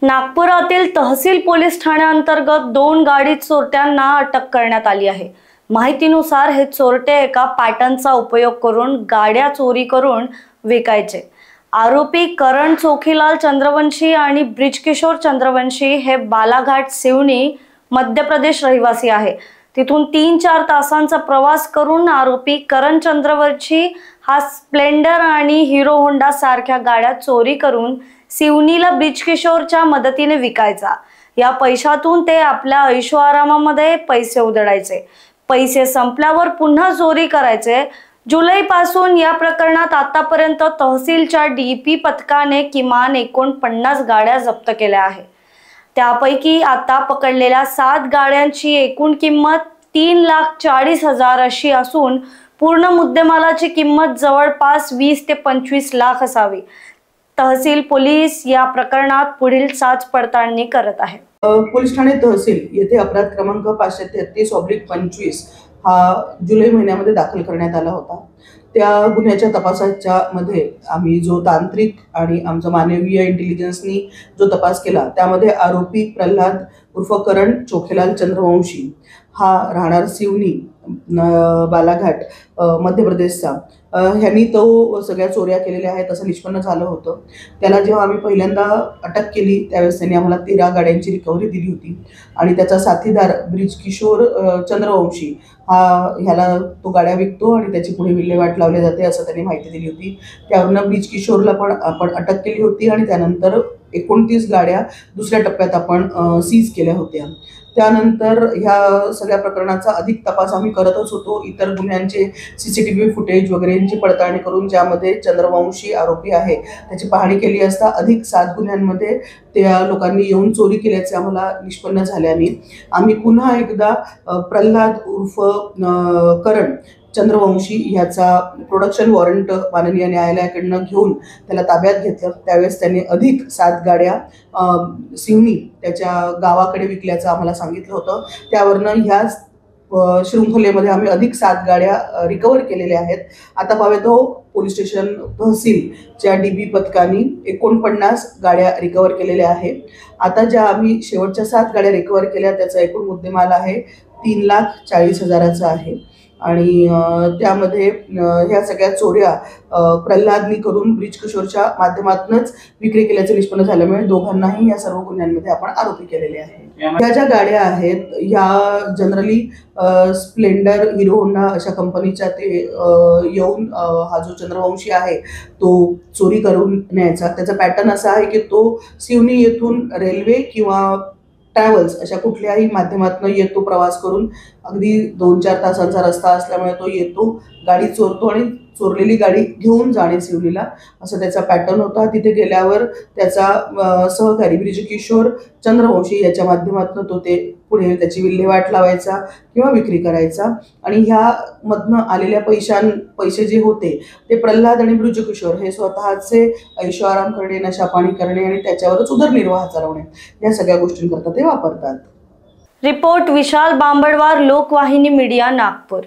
नागपुरातील तहसील पोलीस ठाण्याअंतर्गत 2 गाडी चोरट्यांना अटक करण्यात आली आहे। माहितीनुसार हे चोरटे एका पॅटर्नचा उपयोग करून गाड्या चोरी करून विकायचे। आरोपी करण चोखीलाल चंद्रवंशी आणि ब्रिजकिशोर चंद्रवंशी हे बालाघाट सिवनी मध्य प्रदेश रहिवासी आहे। तिथून 3-4 तासांचा प्रवास करून आरोपी करण चंद्रवंशी हा स्प्लेंडर आणि हिरो होंडा सारख्या गाड्या चोरी करून सिवनीला ब्रिजकिशोरच्या मदतीने विकायचा। या पैशातून ते आपल्या ऐशोआरामामध्ये पैसे उधळायचे। पैसे संपल्यावर पुन्हा चोरी करायचे। जुलैपासून या प्रकरणात आतापर्यंत तहसीलच्या डीपी पथकाने किमान 49 गाड्या जप्त केल्या आहेत। त्यापैकी आता पकडलेल्या 7 गाड्यांची एकूण किंमत 3,40,000 अशी असून पूर्ण मुद्देमालाची किंमत जवळपास 20 ते 25 लाख असावी। तहसील पोलीस या प्रकरणात पुढील साच पडताळणी करत आहे। पोलीस ठाणे तहसील येथे अपराध क्रमांक 533/25 हा जुलै महिन्यामध्ये दाखल करण्यात आला होता। त्या गुन्ह्याच्या तपासाच्या मध्ये आम्ही जो तांत्रिक आणि आमचा मानवीय इंटेलिजन्सनी जो तपास केला त्यामध्ये आरोपी प्रल्हाद उर्फ करण चोखीलाल चंद्रवंशी हा राहणार सिवनी बालाघाट मध्य प्रदेशचा ह्यांनी तो सगळ्या चोऱ्या केलेल्या आहेत असं निष्पन्न झालं होतं। त्याला जेव्हा आम्ही पहिल्यांदा अटक केली त्यावेळेस त्यांनी आम्हाला 13 गाड्यांची रिकव्हरी दिली होती आणि त्याचा साथीदार ब्रिजकिशोर चंद्रवंशी ह्याला तो गाड्या विकतो आणि त्याची पुढे विल्हेवाट लावली जाते असं त्यांनी माहिती दिली होती। त्यावरून ब्रिजकिशोरला पण आपण अटक केली होती आणि त्यानंतर 29 गाड्या दुसऱ्या टप्प्यात आपण सीज केल्या होत्या। त्यानंतर ह्या सगळ्या प्रकरणाचा अधिक तपास आम्ही करतच होतो। इतर गुन्ह्यांचे सीसीटीव्ही फुटेज वगैरेंची पडताळणी करून ज्यामध्ये चंद्रवंशी आरोपी आहे त्याची पाहणी केली असता अधिक 7 गुन्ह्यांमध्ये त्या लोकांनी येऊन चोरी केल्याचे आम्हाला निष्पन्न झाल्याने आम्ही पुन्हा एकदा प्रल्हाद उर्फ करण चंद्रवंशी ह्याचा प्रोडक्शन वॉरंट माननीय न्यायालयाकडनं घेऊन त्याला ताब्यात घेतलं। त्यावेळेस त्यांनी अधिक 7 गाड्या सिवनी त्याच्या गावाकडे विकल्याचं आम्हाला सांगितलं होतं। त्यावरनं ह्या शृंखलेमध्ये आम्ही अधिक 7 गाड्या रिकवर केलेल्या आहेत। आता पावेतो पोलीस स्टेशन तहसीलच्या डीबी पथकाने 49 गाड्या रिकवर केलेल्या आहेत। आता ज्या आम्ही शेवटच्या 7 गाड्या रिकवर केल्या त्याचा एकूण मुद्देमाल आहे 3,40,000 आहे आणि त्यामध्ये ह्या सगळ्या चोऱ्या प्रल्हादनी करून ब्रिजकिशोरच्या माध्यमातूनच विक्री केल्याचे निष्पन्न झाल्यामुळे दोघांनाही या सर्व गुन्ह्यांमध्ये आपण आरोपी केलेले आहे। ह्या ज्या गाड्या आहेत ह्या जनरली स्प्लेंडर हिरो होंडा अशा कंपनीच्या ते येऊन हा जो चंद्रवंशी आहे तो चोरी करून न्यायचा। त्याचा पॅटर्न असा आहे की तो सिवनी येथून रेल्वे किंवा ट्रॅव्हल्स अशा कुठल्याही माध्यमातून येतो प्रवास करून। अगदी 2-4 तासांचा रस्ता असल्यामुळे तो येतो, गाडी चोरतो आणि चोरलेली गाडी घेऊन जाणे सिवनीला असं त्याचा पॅटर्न होता। तिथे गेल्यावर त्याचा सहकारी ब्रिजकिशोर चंद्रवंशी याच्या माध्यमातून तो ते पुढे त्याची विल्हेवाट लावायचा किंवा विक्री करायचा आणि ह्या मधनं आलेल्या पैसे जे होते ते प्रल्हाद आणि ब्रिजकिशोर हे स्वतःचे ऐशोआराम करणे, नशापाणी करणे आणि त्याच्यावरच उदरनिर्वाह चालवणे या सगळ्या गोष्टींकरता ते वापरतात। रिपोर्ट विशाल बांबडवार, लोकवाहिनी मीडिया, नागपूर।